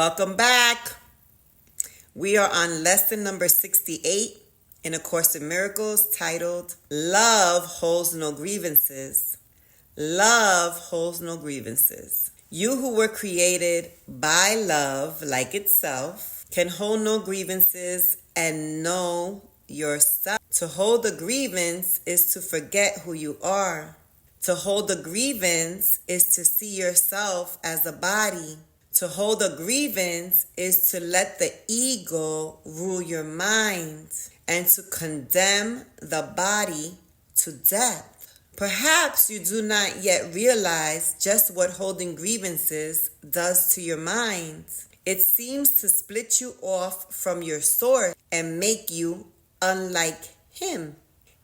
Welcome back. We are on lesson number 68 in A Course in Miracles titled, Love Holds No Grievances. Love holds no grievances. You who were created by love like itself can hold no grievances and know yourself. To hold a grievance is to forget who you are. To hold a grievance is to see yourself as a body. To hold a grievance is to let the ego rule your mind and to condemn the body to death. Perhaps you do not yet realize just what holding grievances does to your mind. It seems to split you off from your source and make you unlike him.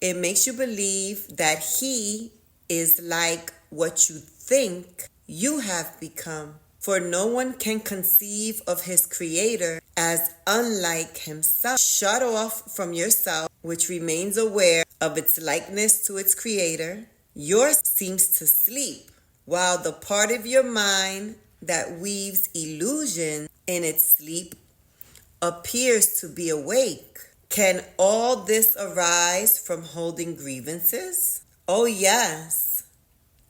It makes you believe that he is like what you think you have become. For no one can conceive of his creator as unlike himself. Shut off from yourself, which remains aware of its likeness to its creator. Yours seems to sleep, while the part of your mind that weaves illusion in its sleep appears to be awake. Can all this arise from holding grievances? Oh yes,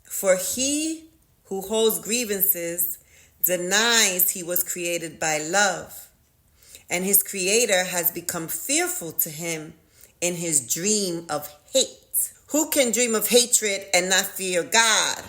for he who holds grievances denies he was created by love, and his creator has become fearful to him in his dream of hate. Who can dream of hatred and not fear God?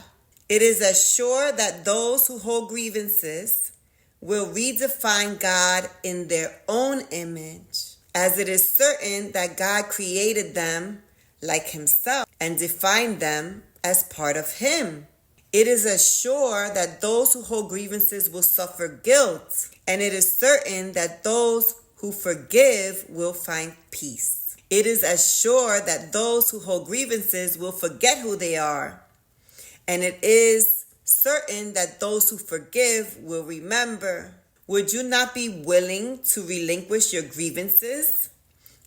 It is as sure that those who hold grievances will redefine God in their own image, as it is certain that God created them like himself and defined them as part of him. It is as sure that those who hold grievances will suffer guilt, and it is certain that those who forgive will find peace. It is as sure that those who hold grievances will forget who they are, and it is certain that those who forgive will remember. Would you not be willing to relinquish your grievances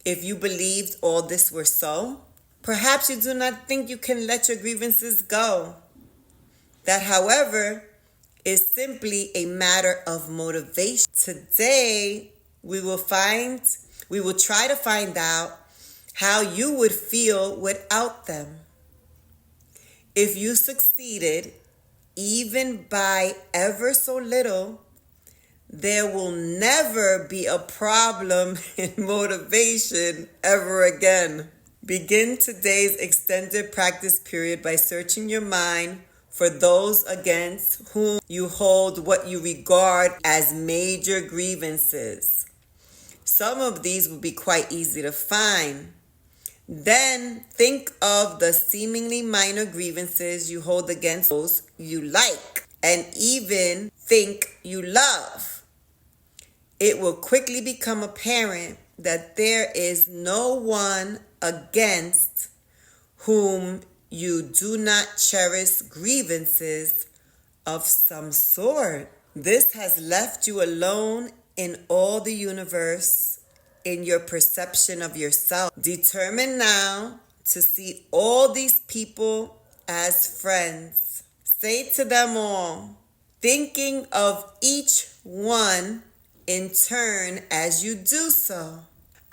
if you believed all this were so? Perhaps you do not think you can let your grievances go. That, however, is simply a matter of motivation. Today, we will try to find out how you would feel without them. If you succeeded, even by ever so little, there will never be a problem in motivation ever again. Begin today's extended practice period by searching your mind for those against whom you hold what you regard as major grievances. Some of these will be quite easy to find. Then think of the seemingly minor grievances you hold against those you like and even think you love. It will quickly become apparent that there is no one against whom you do not cherish grievances of some sort. This has left you alone in all the universe in your perception of yourself. Determine now to see all these people as friends. Say to them all, thinking of each one in turn as you do so,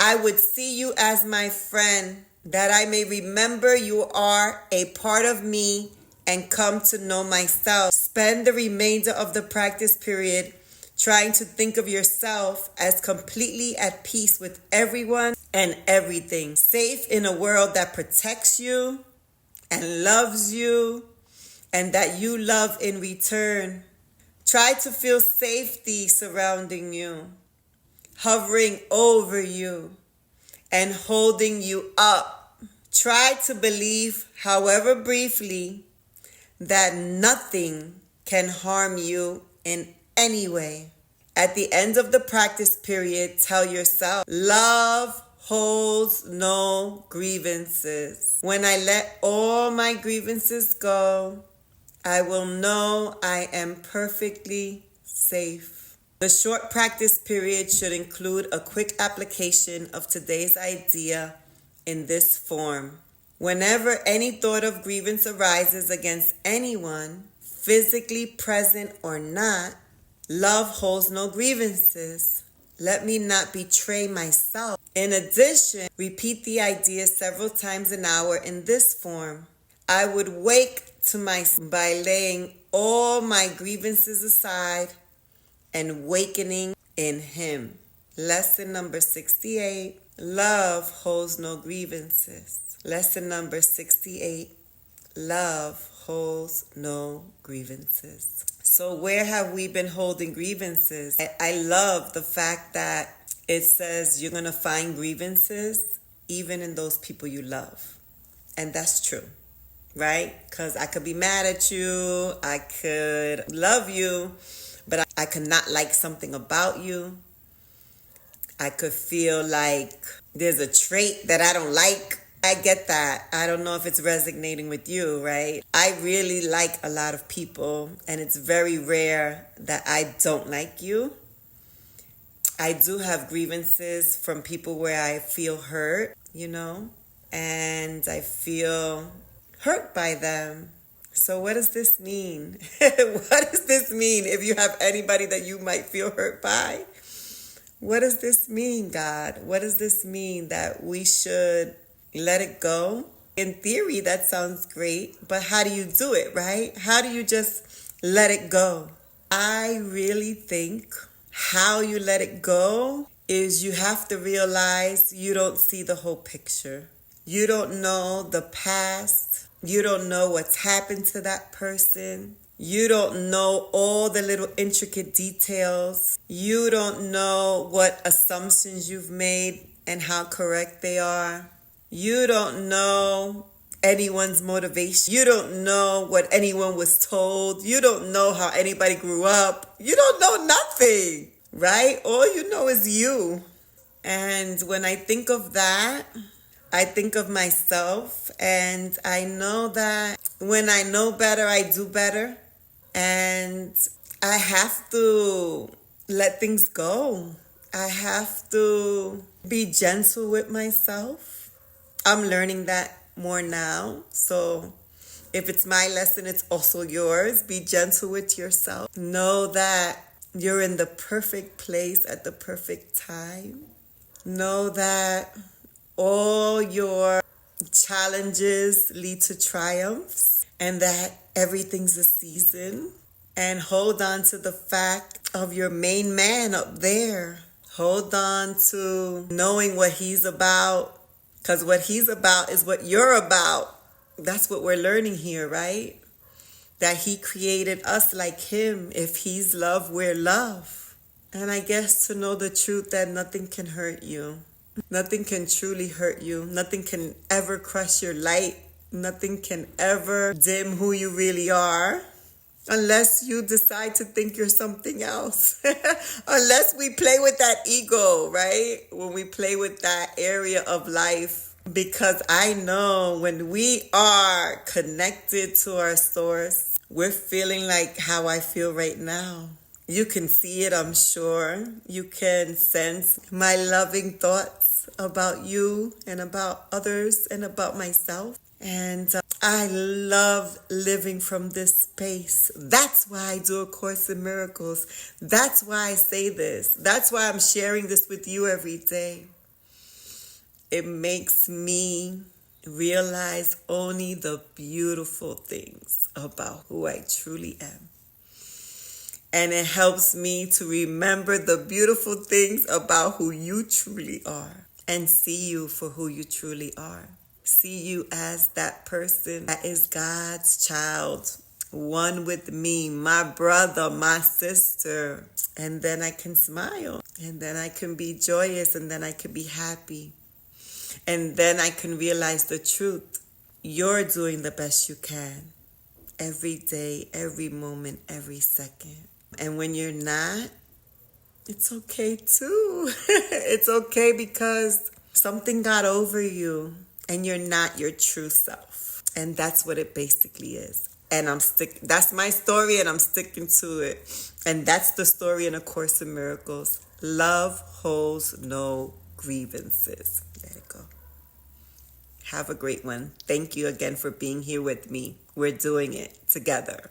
I would see you as my friend, that I may remember you are a part of me and come to know myself. Spend the remainder of the practice period trying to think of yourself as completely at peace with everyone and everything, safe in a world that protects you and loves you and that you love in return. Try to feel safety surrounding you, hovering over you, and holding you up. Try to believe, however briefly, that nothing can harm you in any way. At the end of the practice period, tell yourself, love holds no grievances. When I let all my grievances go, I will know I am perfectly safe. The short practice period should include a quick application of today's idea in this form. Whenever any thought of grievance arises against anyone, physically present or not, Love holds no grievances. Let me not betray myself. In addition, repeat the idea several times an hour in this form. I would wake to myself by laying all my grievances aside and wakening in Him. Lesson number 68. Love holds no grievances. Lesson number 68. Love holds no grievances. So where have we been holding grievances? I love the fact that it says you're going to find grievances even in those people you love. And that's true, right? Because I could be mad at you, I could love you, but I could not like something about you. I could feel like there's a trait that I don't like. I get that. I don't know if it's resonating with you, right? I really like a lot of people, and it's very rare that I don't like you. I do have grievances from people where I feel hurt, and I feel hurt by them. So what does this mean? What does this mean if you have anybody that you might feel hurt by? What does this mean, God? What does this mean that we should let it go? In theory, that sounds great, but how do you do it, right? How do you just let it go? I really think how you let it go is you have to realize you don't see the whole picture. You don't know the past. You don't know what's happened to that person. You don't know all the little intricate details. You don't know what assumptions you've made and how correct they are. You don't know anyone's motivation. You don't know what anyone was told. You don't know how anybody grew up. You don't know nothing, right? All you know is you. And when I think of that, I think of myself, and I know that when I know better, I do better. And I have to let things go. I have to be gentle with myself. I'm learning that more now. So if it's my lesson, it's also yours. Be gentle with yourself. Know that you're in the perfect place at the perfect time. Know that all your challenges lead to triumphs, and that everything's a season. And hold on to the fact of your main man up there. Hold on to knowing what he's about, because what he's about is what you're about. That's what we're learning here, right? That he created us like him. If he's love, we're love. And I guess to know the truth that nothing can hurt you. Nothing can truly hurt you. Nothing can ever crush your light. Nothing can ever dim who you really are. Unless you decide to think you're something else. Unless we play with that ego, right? When we play with that area of life. Because I know when we are connected to our source, we're feeling like how I feel right now. You can see it, I'm sure. You can sense my loving thoughts about you and about others and about myself. And I love living from this space. That's why I do A Course in Miracles. That's why I say this. That's why I'm sharing this with you every day. It makes me realize only the beautiful things about who I truly am. And it helps me to remember the beautiful things about who you truly are and see you for who you truly are. See you as that person that is God's child, one with me, my brother, my sister. And then I can smile, and then I can be joyous, and then I can be happy. And then I can realize the truth. You're doing the best you can every day, every moment, every second. And when you're not, it's okay too. It's okay because something got over you and you're not your true self. And that's what it basically is. And that's my story, and I'm sticking to it. And that's the story in A Course in Miracles. Love holds no grievances. Let it go. Have a great one. Thank you again for being here with me. We're doing it together.